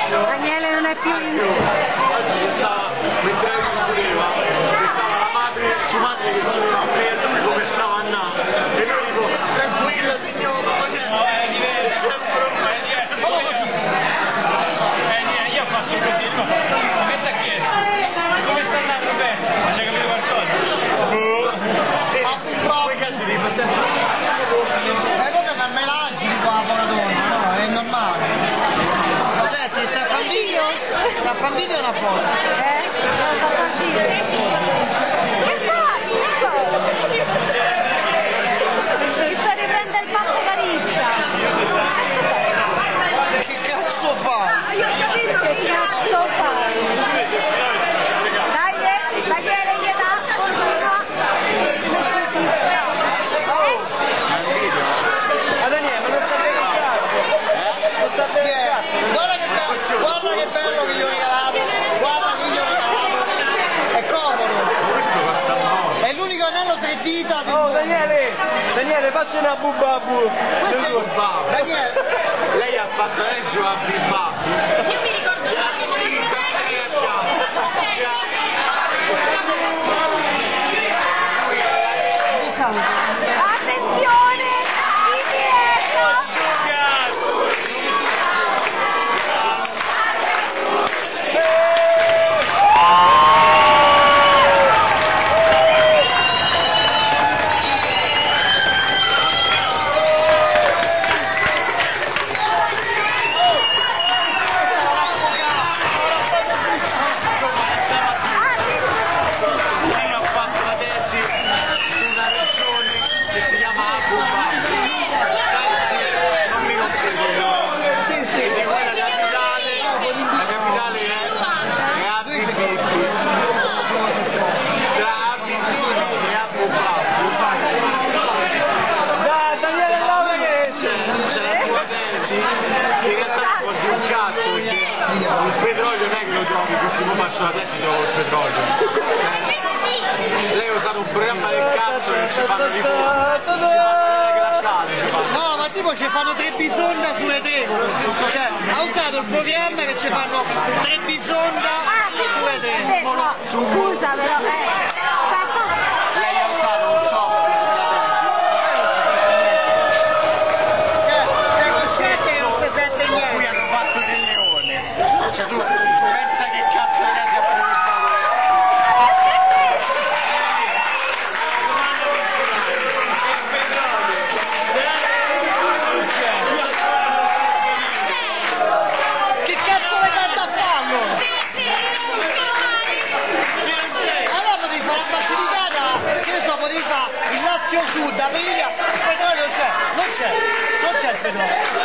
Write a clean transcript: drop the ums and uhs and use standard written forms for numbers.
Daniele non è più in... Mentre stava la madre, sua madre che diceva fermi come stava andando e noi dico tranquillo signore, è diverso, io ho fatto così, no? Come ti ha chiesto? Come sta andando bene? Ma c'è capito qualcosa? quei casi di quella è una melagine qua, Paradona, no? È normale. Senti, sta fa un video o una foto? Sta mi sto riprendendo il passo da riccia. Che cazzo fai? Io ho capito che cazzo fai. Daniele gli dà, continua. Ma Daniele, ma non sta bene il cazzo? Non sta bene il cazzo? Guarda che bello che gli ho regalato, guarda che gli ho regalato, è comodo, è l'unico anello 3 dita del Oh Daniele, facci una bubabu. Daniele, lei ha fatto adesso a Bilbao. Io mi ricordo attenzione, indietro. Il petrolio non è che lo trovi così, come faccio la testa dopo il petrolio. Lei ha usato un programma del cazzo che ci fanno di no, ma tipo ci fanno 3 bisonda sulle tegole, cioè ha usato il programma che ci fanno 3 bisonda sulle tegole. Scusa però, lei ha usato un software Le coscette che non si sente con cui niente. hanno fatto il leone. Cioè tu pensa che cazzo è si è approfittato. Che cazzo le fate a farlo? Allora potevi fare la Basilicata, che ne so, potevi fare il Lazio Sud, la Piglia, il petrolio c'è, non c'è il petrolio.